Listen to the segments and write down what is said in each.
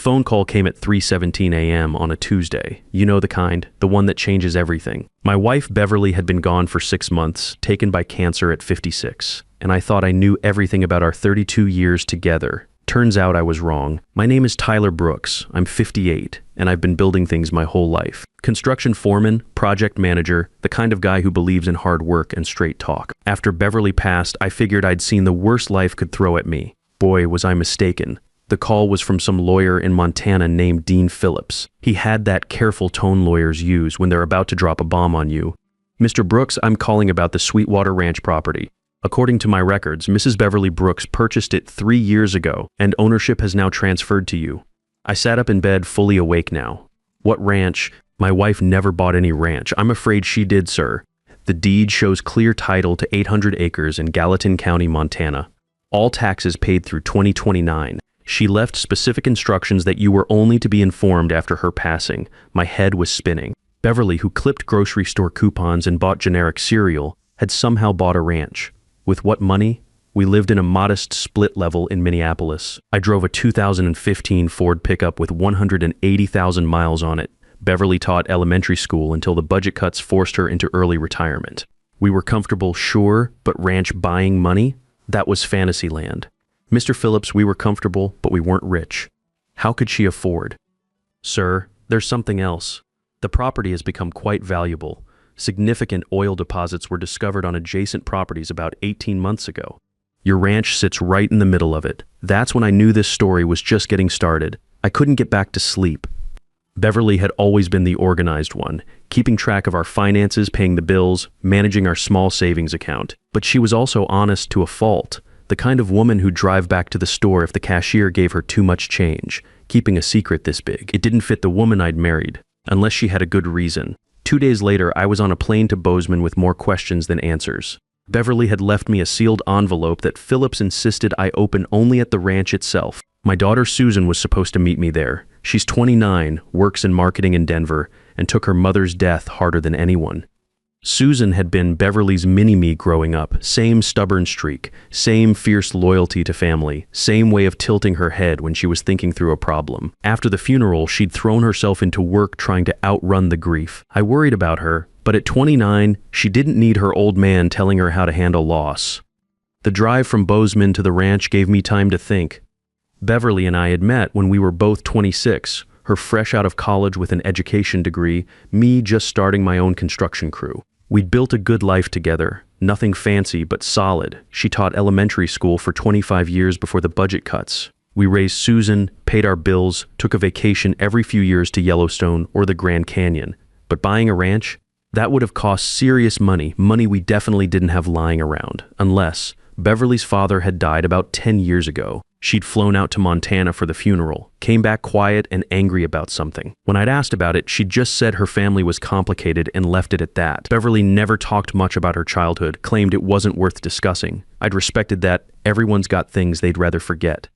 phone call came at 3:17 a.m. on a Tuesday. You know the kind, the one that changes everything. My wife Beverly had been gone for 6 months, taken by cancer at 56, and I thought I knew everything about our 32 years together. Turns out I was wrong. My name is Tyler Brooks. I'm 58, and I've been building things my whole life. Construction foreman, project manager, the kind of guy who believes in hard work and straight talk. After Beverly passed, I figured I'd seen the worst life could throw at me. Boy, was I mistaken. The call was from some lawyer in Montana named Dean Phillips. He had that careful tone lawyers use when they're about to drop a bomb on you. Mr. Brooks, I'm calling about the Sweetwater Ranch property. According to my records, Mrs. Beverly Brooks purchased it 3 years ago, and ownership has now transferred to you. I sat up in bed, fully awake now. What ranch? My wife never bought any ranch. I'm afraid she did, sir. The deed shows clear title to 800 acres in Gallatin County, Montana. All taxes paid through 2029. She left specific instructions that you were only to be informed after her passing. My head was spinning. Beverly, who clipped grocery store coupons and bought generic cereal, had somehow bought a ranch. With what money? We lived in a modest split level in Minneapolis. I drove a 2015 Ford pickup with 180,000 miles on it. Beverly taught elementary school until the budget cuts forced her into early retirement. We were comfortable, sure, but ranch buying money? That was fantasy land. Mr. Phillips, we were comfortable, but we weren't rich. How could she afford? Sir, there's something else. The property has become quite valuable. Significant oil deposits were discovered on adjacent properties about 18 months ago. Your ranch sits right in the middle of it. That's when I knew this story was just getting started. I couldn't get back to sleep. Beverly had always been the organized one, keeping track of our finances, paying the bills, managing our small savings account. But she was also honest to a fault, the kind of woman who'd drive back to the store if the cashier gave her too much change, keeping a secret this big. It didn't fit the woman I'd married, unless she had a good reason. 2 days later, I was on a plane to Bozeman with more questions than answers. Beverly had left me a sealed envelope that Phillips insisted I open only at the ranch itself. My daughter Susan was supposed to meet me there. She's 29, works in marketing in Denver, and took her mother's death harder than anyone. Susan had been Beverly's mini-me growing up, same stubborn streak, same fierce loyalty to family, same way of tilting her head when she was thinking through a problem. After the funeral, she'd thrown herself into work trying to outrun the grief. I worried about her, but at 29, she didn't need her old man telling her how to handle loss. The drive from Bozeman to the ranch gave me time to think. Beverly and I had met when we were both 26, her fresh out of college with an education degree, me just starting my own construction crew. We'd built a good life together, nothing fancy but solid. She taught elementary school for 25 years before the budget cuts. We raised Susan, paid our bills, took a vacation every few years to Yellowstone or the Grand Canyon. But buying a ranch? That would have cost serious money, money we definitely didn't have lying around, unless Beverly's father had died about 10 years ago. She'd flown out to Montana for the funeral, came back quiet and angry about something. When I'd asked about it, she'd just said her family was complicated and left it at that. Beverly never talked much about her childhood, claimed it wasn't worth discussing. I'd respected that. Everyone's got things they'd rather forget.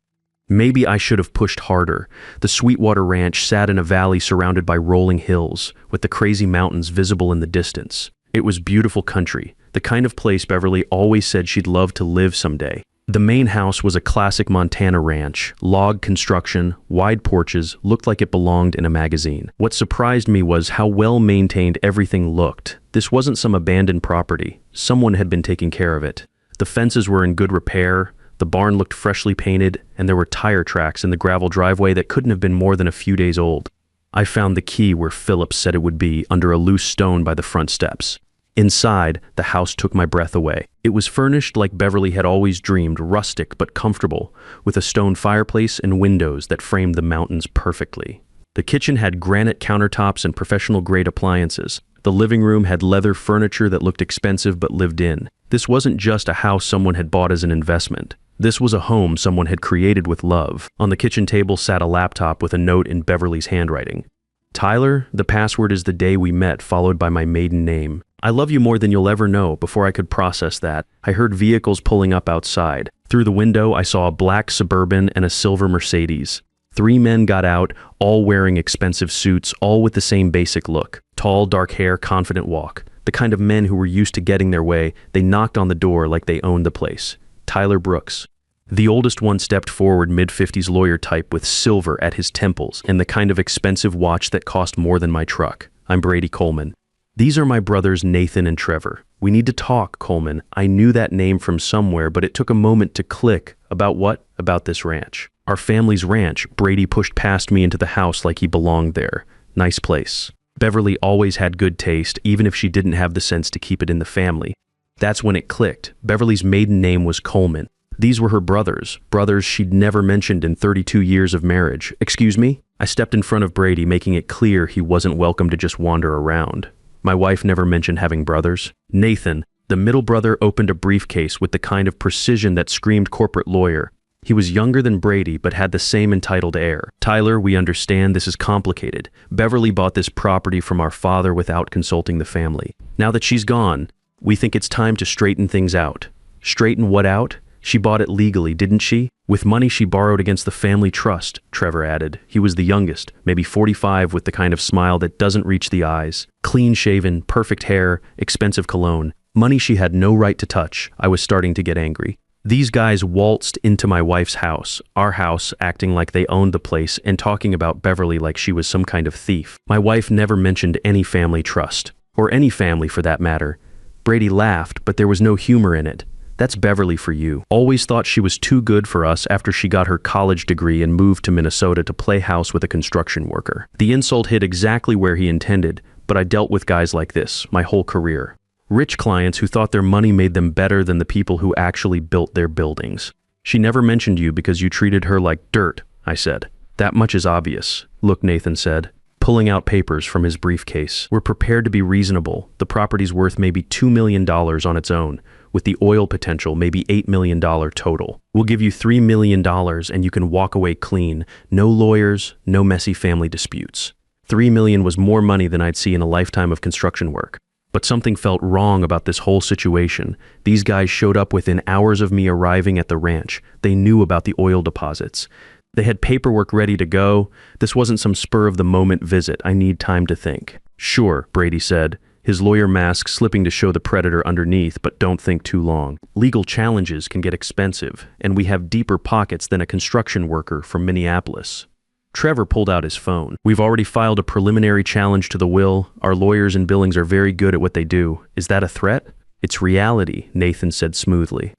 Maybe I should have pushed harder. The Sweetwater Ranch sat in a valley surrounded by rolling hills, with the crazy mountains visible in the distance. It was beautiful country, the kind of place Beverly always said she'd love to live someday. The main house was a classic Montana ranch, log construction, wide porches, looked like it belonged in a magazine. What surprised me was how well maintained everything looked. This wasn't some abandoned property. Someone had been taking care of it. The fences were in good repair, the barn looked freshly painted, and there were tire tracks in the gravel driveway that couldn't have been more than a few days old. I found the key where Phillips said it would be, under a loose stone by the front steps. Inside, the house took my breath away. It was furnished like Beverly had always dreamed, rustic but comfortable, with a stone fireplace and windows that framed the mountains perfectly. The kitchen had granite countertops and professional-grade appliances. The living room had leather furniture that looked expensive but lived in. This wasn't just a house someone had bought as an investment. This was a home someone had created with love. On the kitchen table sat a laptop with a note in Beverly's handwriting. Tyler, the password is the day we met, followed by my maiden name. I love you more than you'll ever know. Before I could process that, I heard vehicles pulling up outside. Through the window, I saw a black Suburban and a silver Mercedes. 3 men got out, all wearing expensive suits, all with the same basic look. Tall, dark hair, confident walk. The kind of men who were used to getting their way. They knocked on the door like they owned the place. Tyler Brooks. The oldest one stepped forward, mid-50s lawyer type with silver at his temples and the kind of expensive watch that cost more than my truck. I'm Brady Coleman. These are my brothers Nathan and Trevor. We need to talk, Coleman. I knew that name from somewhere, but it took a moment to click. About what? About this ranch. Our family's ranch. Brady pushed past me into the house like he belonged there. Nice place. Beverly always had good taste, even if she didn't have the sense to keep it in the family. That's when it clicked. Beverly's maiden name was Coleman. These were her brothers she'd never mentioned in 32 years of marriage. Excuse me? I stepped in front of Brady, making it clear he wasn't welcome to just wander around. My wife never mentioned having brothers. Nathan, the middle brother, opened a briefcase with the kind of precision that screamed corporate lawyer. He was younger than Brady, but had the same entitled air. Tyler, we understand this is complicated. Beverly bought this property from our father without consulting the family. Now that she's gone, we think it's time to straighten things out. Straighten what out? She bought it legally, didn't she? With money she borrowed against the family trust, Trevor added. He was the youngest, maybe 45, with the kind of smile that doesn't reach the eyes. Clean-shaven, perfect hair, expensive cologne. Money she had no right to touch. I was starting to get angry. These guys waltzed into my wife's house, our house, acting like they owned the place and talking about Beverly like she was some kind of thief. My wife never mentioned any family trust, or any family for that matter. Brady laughed, but there was no humor in it. That's Beverly for you. Always thought she was too good for us after she got her college degree and moved to Minnesota to play house with a construction worker. The insult hit exactly where he intended, but I dealt with guys like this my whole career. Rich clients who thought their money made them better than the people who actually built their buildings. She never mentioned you because you treated her like dirt, I said. That much is obvious. Look, Nathan said, pulling out papers from his briefcase. We're prepared to be reasonable. The property's worth maybe $2 million on its own, with the oil potential maybe $8 million total. We'll give you $3 million and you can walk away clean. No lawyers, no messy family disputes. $3 million was more money than I'd see in a lifetime of construction work. But something felt wrong about this whole situation. These guys showed up within hours of me arriving at the ranch. They knew about the oil deposits. They had paperwork ready to go. This wasn't some spur-of-the-moment visit. I need time to think. Sure, Brady said, his lawyer mask slipping to show the predator underneath, but don't think too long. Legal challenges can get expensive, and we have deeper pockets than a construction worker from Minneapolis. Trevor pulled out his phone. We've already filed a preliminary challenge to the will. Our lawyers in Billings are very good at what they do. Is that a threat? It's reality, Nathan said smoothly.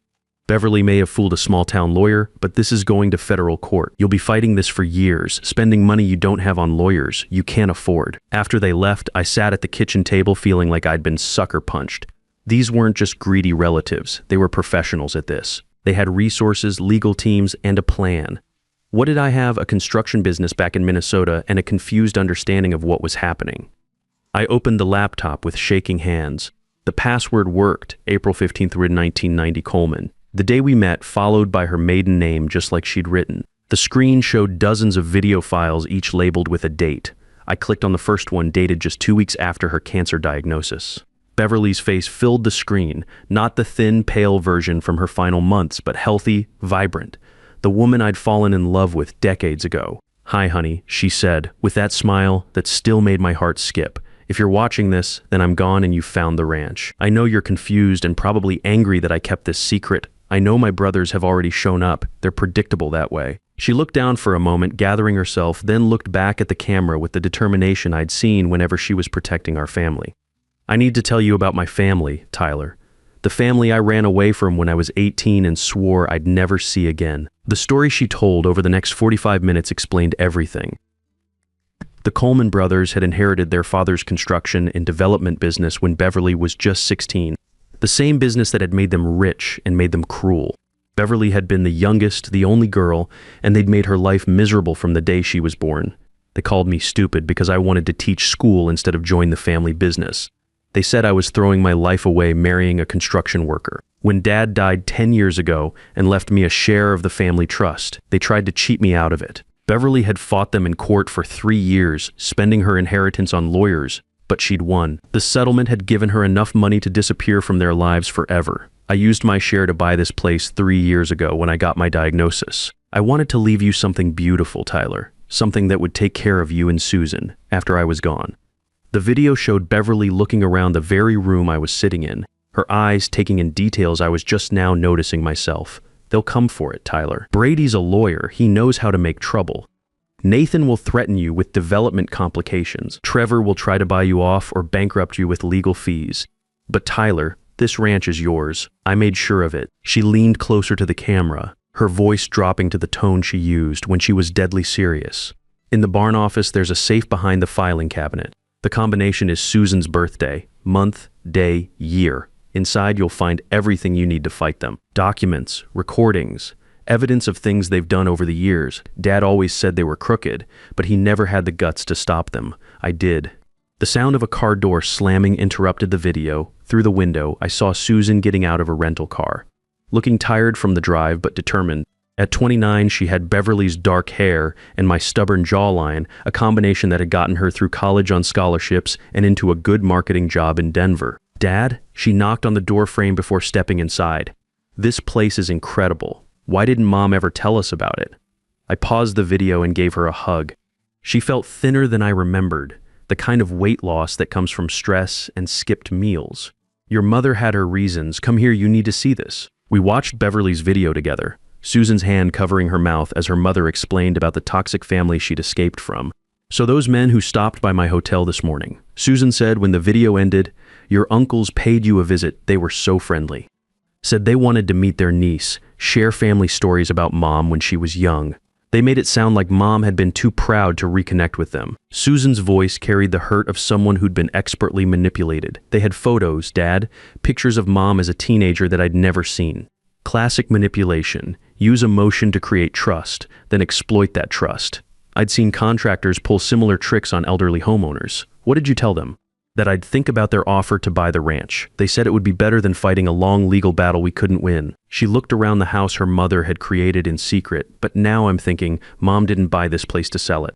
Beverly may have fooled a small-town lawyer, but this is going to federal court. You'll be fighting this for years, spending money you don't have on lawyers you can't afford. After they left, I sat at the kitchen table feeling like I'd been sucker punched. These weren't just greedy relatives. They were professionals at this. They had resources, legal teams, and a plan. What did I have? A construction business back in Minnesota and a confused understanding of what was happening. I opened the laptop with shaking hands. The password worked, April 15th, 1990, Coleman. The day we met, followed by her maiden name just like she'd written. The screen showed dozens of video files, each labeled with a date. I clicked on the first one, dated just 2 weeks after her cancer diagnosis. Beverly's face filled the screen, not the thin, pale version from her final months, but healthy, vibrant. The woman I'd fallen in love with decades ago. Hi, honey, she said, with that smile that still made my heart skip. If you're watching this, then I'm gone and you've found the ranch. I know you're confused and probably angry that I kept this secret. I know my brothers have already shown up. They're predictable that way. She looked down for a moment, gathering herself, then looked back at the camera with the determination I'd seen whenever she was protecting our family. I need to tell you about my family, Tyler. The family I ran away from when I was 18 and swore I'd never see again. The story she told over the next 45 minutes explained everything. The Coleman brothers had inherited their father's construction and development business when Beverly was just 16. The same business that had made them rich and made them cruel. Beverly had been the youngest, the only girl, and they'd made her life miserable from the day she was born. They called me stupid because I wanted to teach school instead of join the family business. They said I was throwing my life away marrying a construction worker. When Dad died 10 years ago and left me a share of the family trust, they tried to cheat me out of it. Beverly had fought them in court for 3 years, spending her inheritance on lawyers, but she'd won. The settlement had given her enough money to disappear from their lives forever. I used my share to buy this place 3 years ago when I got my diagnosis. I wanted to leave you something beautiful, Tyler, something that would take care of you and Susan after I was gone. The video showed Beverly looking around the very room I was sitting in, her eyes taking in details I was just now noticing myself. They'll come for it, Tyler. Brady's a lawyer. He knows how to make trouble. Nathan will threaten you with development complications. Trevor will try to buy you off or bankrupt you with legal fees. But Tyler, this ranch is yours. I made sure of it. She leaned closer to the camera, her voice dropping to the tone she used when she was deadly serious. In the barn office, there's a safe behind the filing cabinet. The combination is Susan's birthday, month, day, year. Inside, you'll find everything you need to fight them. Documents, recordings, evidence of things they've done over the years. Dad always said they were crooked, but he never had the guts to stop them. I did. The sound of a car door slamming interrupted the video. Through the window, I saw Susan getting out of a rental car. Looking tired from the drive, but determined. At 29, she had Beverly's dark hair and my stubborn jawline, a combination that had gotten her through college on scholarships and into a good marketing job in Denver. Dad? She knocked on the door frame before stepping inside. This place is incredible. Why didn't Mom ever tell us about it? I paused the video and gave her a hug. She felt thinner than I remembered, the kind of weight loss that comes from stress and skipped meals. Your mother had her reasons. Come here, you need to see this. We watched Beverly's video together, Susan's hand covering her mouth as her mother explained about the toxic family she'd escaped from. So those men who stopped by my hotel this morning, Susan said when the video ended, your uncles paid you a visit. They were so friendly. Said they wanted to meet their niece, share family stories about Mom when she was young. They made it sound like Mom had been too proud to reconnect with them. Susan's voice carried the hurt of someone who'd been expertly manipulated. They had photos, Dad, pictures of Mom as a teenager that I'd never seen. Classic manipulation. Use emotion to create trust, then exploit that trust. I'd seen contractors pull similar tricks on elderly homeowners. What did you tell them? That I'd think about their offer to buy the ranch. They said it would be better than fighting a long legal battle we couldn't win. She looked around the house her mother had created in secret, but now I'm thinking Mom didn't buy this place to sell it.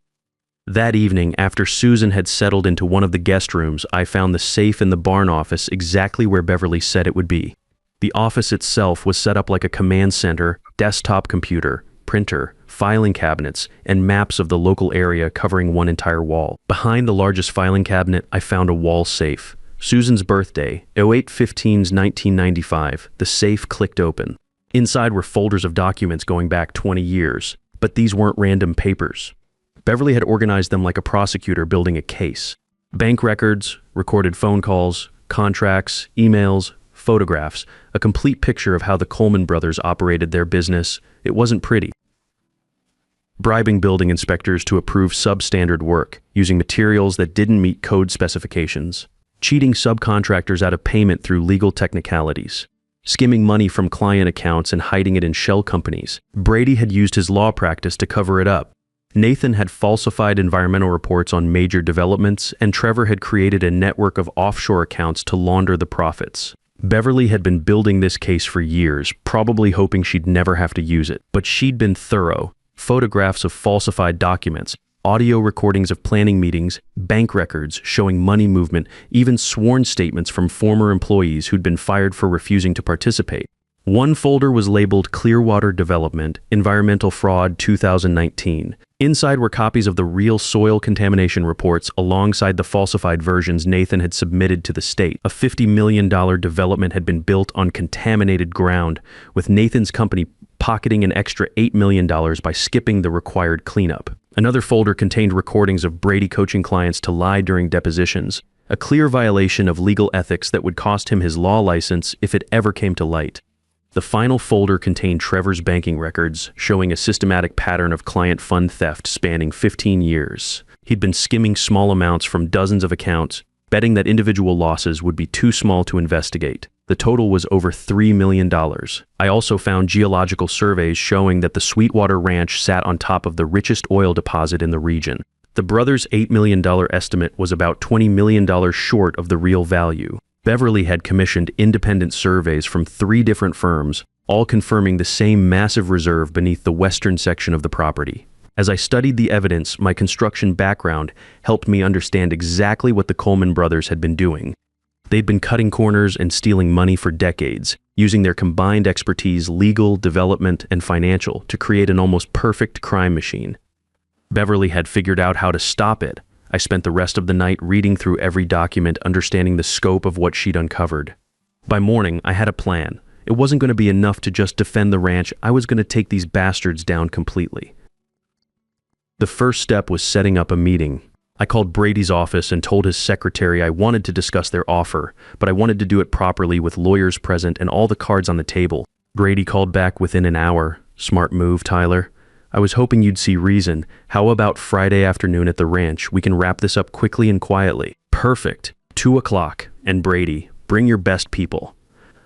That evening, after Susan had settled into one of the guest rooms, I found the safe in the barn office exactly where Beverly said it would be. The office itself was set up like a command center, desktop computer, printer, filing cabinets, and maps of the local area covering one entire wall. Behind the largest filing cabinet, I found a wall safe. Susan's birthday, 08/15/1995. The safe clicked open. Inside were folders of documents going back 20 years, but these weren't random papers. Beverly had organized them like a prosecutor building a case. Bank records, recorded phone calls, contracts, emails, photographs, a complete picture of how the Coleman brothers operated their business. It wasn't pretty. Bribing building inspectors to approve substandard work, using materials that didn't meet code specifications, cheating subcontractors out of payment through legal technicalities, skimming money from client accounts and hiding it in shell companies. Brady had used his law practice to cover it up. Nathan had falsified environmental reports on major developments, and Trevor had created a network of offshore accounts to launder the profits. Beverly had been building this case for years, probably hoping she'd never have to use it. But she'd been thorough. Photographs of falsified documents, audio recordings of planning meetings, bank records showing money movement, even sworn statements from former employees who'd been fired for refusing to participate. One folder was labeled Clearwater Development, Environmental Fraud 2019. Inside were copies of the real soil contamination reports alongside the falsified versions Nathan had submitted to the state. A $50 million development had been built on contaminated ground, with Nathan's company pocketing an extra $8 million by skipping the required cleanup. Another folder contained recordings of Brady coaching clients to lie during depositions, a clear violation of legal ethics that would cost him his law license if it ever came to light. The final folder contained Trevor's banking records, showing a systematic pattern of client fund theft spanning 15 years. He'd been skimming small amounts from dozens of accounts, betting that individual losses would be too small to investigate. The total was over $3 million. I also found geological surveys showing that the Sweetwater Ranch sat on top of the richest oil deposit in the region. The brothers' $8 million estimate was about $20 million short of the real value. Beverly had commissioned independent surveys from 3 different firms, all confirming the same massive reserve beneath the western section of the property. As I studied the evidence, my construction background helped me understand exactly what the Coleman brothers had been doing. They'd been cutting corners and stealing money for decades, using their combined expertise, legal, development, and financial, to create an almost perfect crime machine. Beverly had figured out how to stop it. I spent the rest of the night reading through every document, understanding the scope of what she'd uncovered. By morning, I had a plan. It wasn't going to be enough to just defend the ranch. I was going to take these bastards down completely. The first step was setting up a meeting. I called Brady's office and told his secretary I wanted to discuss their offer, but I wanted to do it properly with lawyers present and all the cards on the table. Brady called back within an hour. Smart move, Tyler. I was hoping you'd see reason. How about Friday afternoon at the ranch? We can wrap this up quickly and quietly. Perfect. 2 o'clock. And Brady, bring your best people.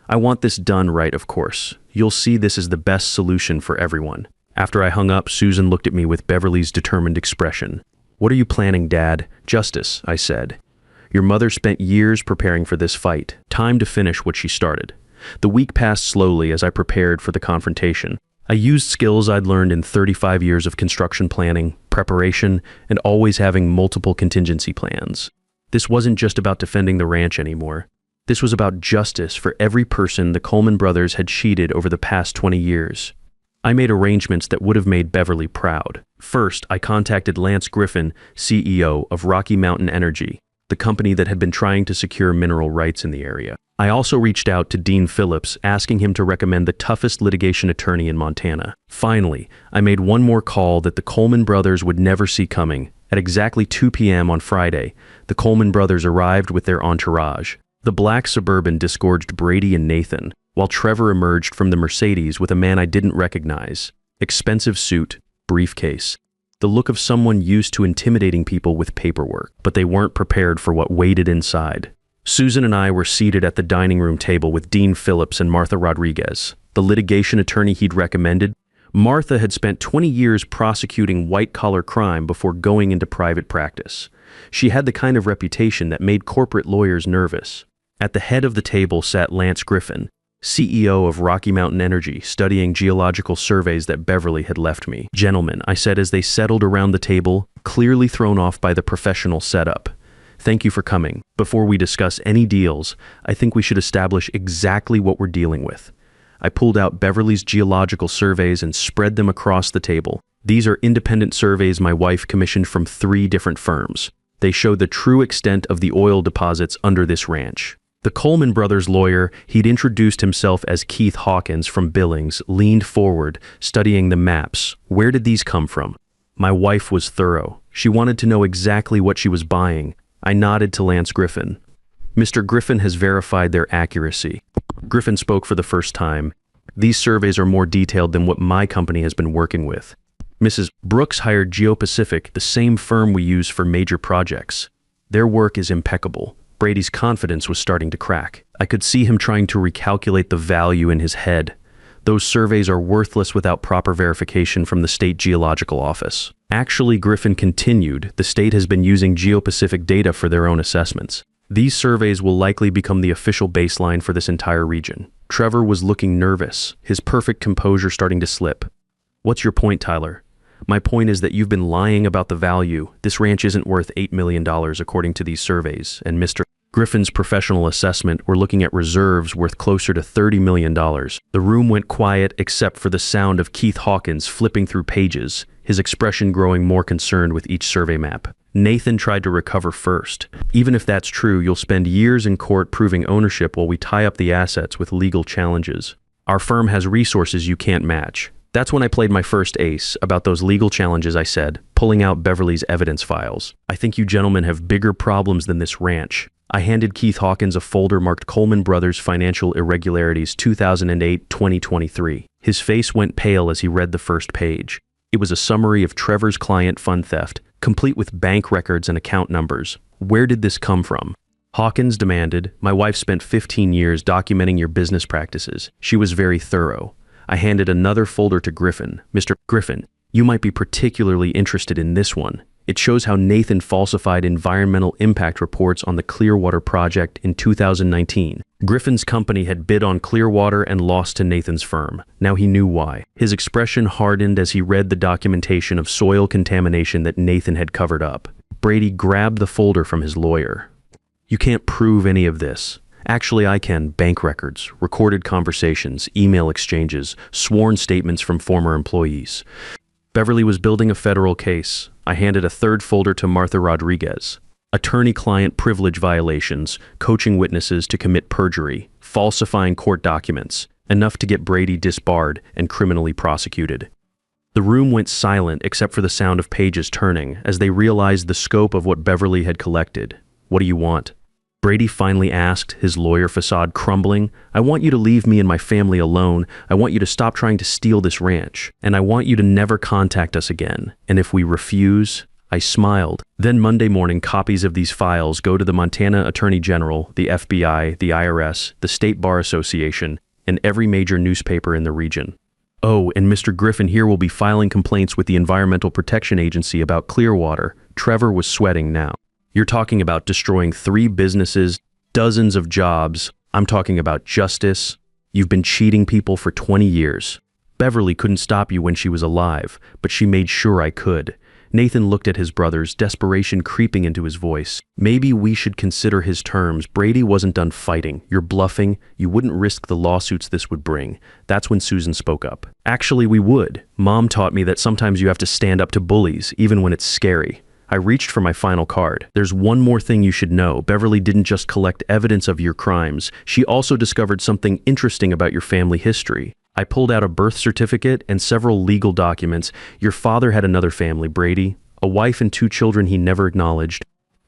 I want this done right, of course. You'll see this is the best solution for everyone. After I hung up, Susan looked at me with Beverly's determined expression. What are you planning, Dad? Justice, I said. Your mother spent years preparing for this fight. Time to finish what she started. The week passed slowly as I prepared for the confrontation. I used skills I'd learned in 35 years of construction planning, preparation, and always having multiple contingency plans. This wasn't just about defending the ranch anymore. This was about justice for every person the Coleman brothers had cheated over the past 20 years. I made arrangements that would have made Beverly proud. First, I contacted Lance Griffin, CEO of Rocky Mountain Energy, the company that had been trying to secure mineral rights in the area. I also reached out to Dean Phillips, asking him to recommend the toughest litigation attorney in Montana. Finally, I made one more call that the Coleman brothers would never see coming. At exactly 2 p.m. on Friday, the Coleman brothers arrived with their entourage. The black Suburban disgorged Brady and Nathan, while Trevor emerged from the Mercedes with a man I didn't recognize. Expensive suit, briefcase. The look of someone used to intimidating people with paperwork, but they weren't prepared for what waited inside. Susan and I were seated at the dining room table with Dean Phillips and Martha Rodriguez, the litigation attorney he'd recommended. Martha had spent 20 years prosecuting white-collar crime before going into private practice. She had the kind of reputation that made corporate lawyers nervous. At the head of the table sat Lance Griffin, CEO of Rocky Mountain Energy, studying geological surveys that Beverly had left me. Gentlemen, I said as they settled around the table, clearly thrown off by the professional setup. Thank you for coming. Before we discuss any deals, I think we should establish exactly what we're dealing with. I pulled out Beverly's geological surveys and spread them across the table. These are independent surveys my wife commissioned from 3 different firms. They show the true extent of the oil deposits under this ranch. The Coleman brothers' lawyer, he'd introduced himself as Keith Hawkins from Billings, leaned forward, studying the maps. Where did these come from? My wife was thorough. She wanted to know exactly what she was buying. I nodded to Lance Griffin. Mr. Griffin has verified their accuracy. Griffin spoke for the first time. These surveys are more detailed than what my company has been working with. Mrs. Brooks hired GeoPacific, the same firm we use for major projects. Their work is impeccable. Brady's confidence was starting to crack. I could see him trying to recalculate the value in his head. Those surveys are worthless without proper verification from the State Geological Office. Actually, Griffin continued, the state has been using GeoPacific data for their own assessments. These surveys will likely become the official baseline for this entire region. Trevor was looking nervous, his perfect composure starting to slip. What's your point, Tyler? My point is that you've been lying about the value. This ranch isn't worth $8 million according to these surveys, and Mr. Griffin's professional assessment, we're looking at reserves worth closer to $30 million. The room went quiet except for the sound of Keith Hawkins flipping through pages, his expression growing more concerned with each survey map. Nathan tried to recover first. Even if that's true, you'll spend years in court proving ownership while we tie up the assets with legal challenges. Our firm has resources you can't match. That's when I played my first ace about those legal challenges, I said, pulling out Beverly's evidence files. I think you gentlemen have bigger problems than this ranch. I handed Keith Hawkins a folder marked Coleman Brothers Financial Irregularities 2008-2023. His face went pale as he read the first page. It was a summary of Trevor's client fund theft, complete with bank records and account numbers. Where did this come from? Hawkins demanded, my wife spent 15 years documenting your business practices. She was very thorough. I handed another folder to Griffin. Mr. Griffin, you might be particularly interested in this one. It shows how Nathan falsified environmental impact reports on the Clearwater project in 2019. Griffin's company had bid on Clearwater and lost to Nathan's firm. Now he knew why. His expression hardened as he read the documentation of soil contamination that Nathan had covered up. Brady grabbed the folder from his lawyer. You can't prove any of this. Actually, I can. Bank records, recorded conversations, email exchanges, sworn statements from former employees. Beverly was building a federal case. I handed a third folder to Martha Rodriguez. Attorney-client privilege violations, coaching witnesses to commit perjury, falsifying court documents. enough to get Brady disbarred and criminally prosecuted. The room went silent except for the sound of pages turning as they realized the scope of what Beverly had collected. "What do you want?" Brady finally asked, his lawyer facade crumbling. "I want you to leave me and my family alone. I want you to stop trying to steal this ranch. And I want you to never contact us again. And if we refuse..." I smiled. Then Monday morning, copies of these files go to the Montana Attorney General, the FBI, the IRS, the State Bar Association, and every major newspaper in the region. "Oh, and Mr. Griffin here will be filing complaints with the Environmental Protection Agency about Clearwater." Trevor was sweating now. "You're talking about destroying 3 businesses, dozens of jobs. I'm talking about justice. You've been cheating people for 20 years. Beverly couldn't stop you when she was alive, but she made sure I could." Nathan looked at his brothers, desperation creeping into his voice. "Maybe we should consider his terms. Brady wasn't done fighting. You're bluffing. You wouldn't risk the lawsuits this would bring." That's when Susan spoke up. "Actually, we would. Mom taught me that sometimes you have to stand up to bullies, even when it's scary." I reached for my final card. "There's one more thing you should know. Beverly didn't just collect evidence of your crimes. She also discovered something interesting about your family history." I pulled out a birth certificate and several legal documents. "Your father had another family, Brady, a wife and 2 children he never acknowledged.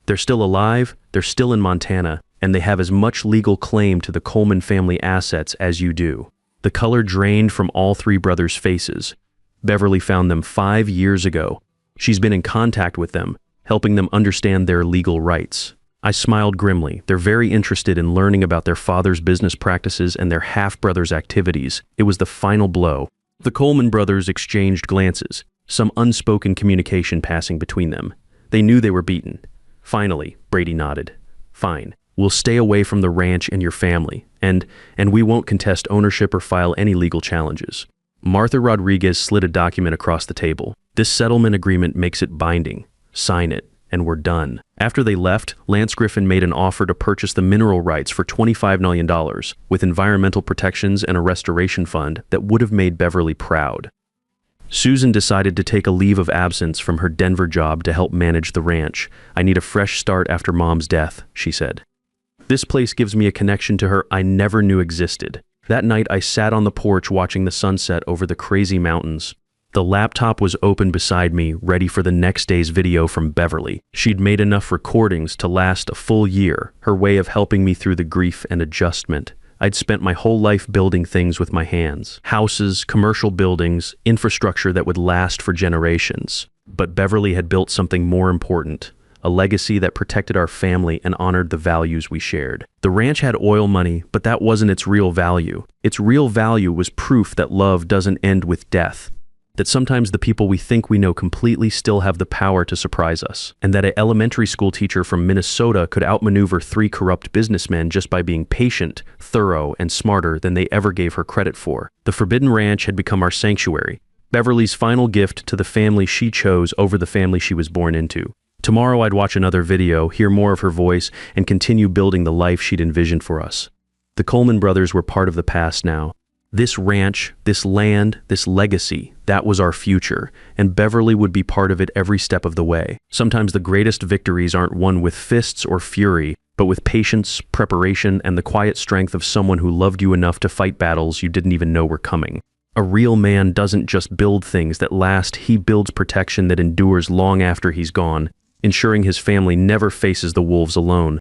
They're still alive, they're still in Montana, and they have as much legal claim to the Coleman family assets as you do." The color drained from all 3 brothers' faces. "Beverly found them 5 years ago. She's been in contact with them, helping them understand their legal rights." I smiled grimly. They're very interested in learning about their father's business practices and their half-brother's activities. It was the final blow. The Coleman brothers exchanged glances, some unspoken communication passing between them. They knew they were beaten. Finally, Brady nodded. "Fine. We'll stay away from the ranch and your family, and we won't contest ownership or file any legal challenges." Martha Rodriguez slid a document across the table. "This settlement agreement makes it binding. Sign it, and we're done." After they left, Lance Griffin made an offer to purchase the mineral rights for $25 million, with environmental protections and a restoration fund that would have made Beverly proud. Susan decided to take a leave of absence from her Denver job to help manage the ranch. "I need a fresh start after Mom's death," she said. "This place gives me a connection to her I never knew existed." That night, I sat on the porch watching the sunset over the crazy mountains. The laptop was open beside me, ready for the next day's video from Beverly. She'd made enough recordings to last a full year, her way of helping me through the grief and adjustment. I'd spent my whole life building things with my hands. Houses, commercial buildings, infrastructure that would last for generations. But Beverly had built something more important. A legacy that protected our family and honored the values we shared. The ranch had oil money, but that wasn't its real value. Its real value was proof that love doesn't end with death. That sometimes the people we think we know completely still have the power to surprise us, and that an elementary school teacher from Minnesota could outmaneuver 3 corrupt businessmen just by being patient, thorough, and smarter than they ever gave her credit for. The Forbidden Ranch had become our sanctuary, Beverly's final gift to the family she chose over the family she was born into. Tomorrow I'd watch another video, hear more of her voice, and continue building the life she'd envisioned for us. The Coleman brothers were part of the past now. This ranch, this land, this legacy, that was our future, and Beverly would be part of it every step of the way. Sometimes the greatest victories aren't won with fists or fury, but with patience, preparation, and the quiet strength of someone who loved you enough to fight battles you didn't even know were coming. A real man doesn't just build things that last, he builds protection that endures long after he's gone, ensuring his family never faces the wolves alone.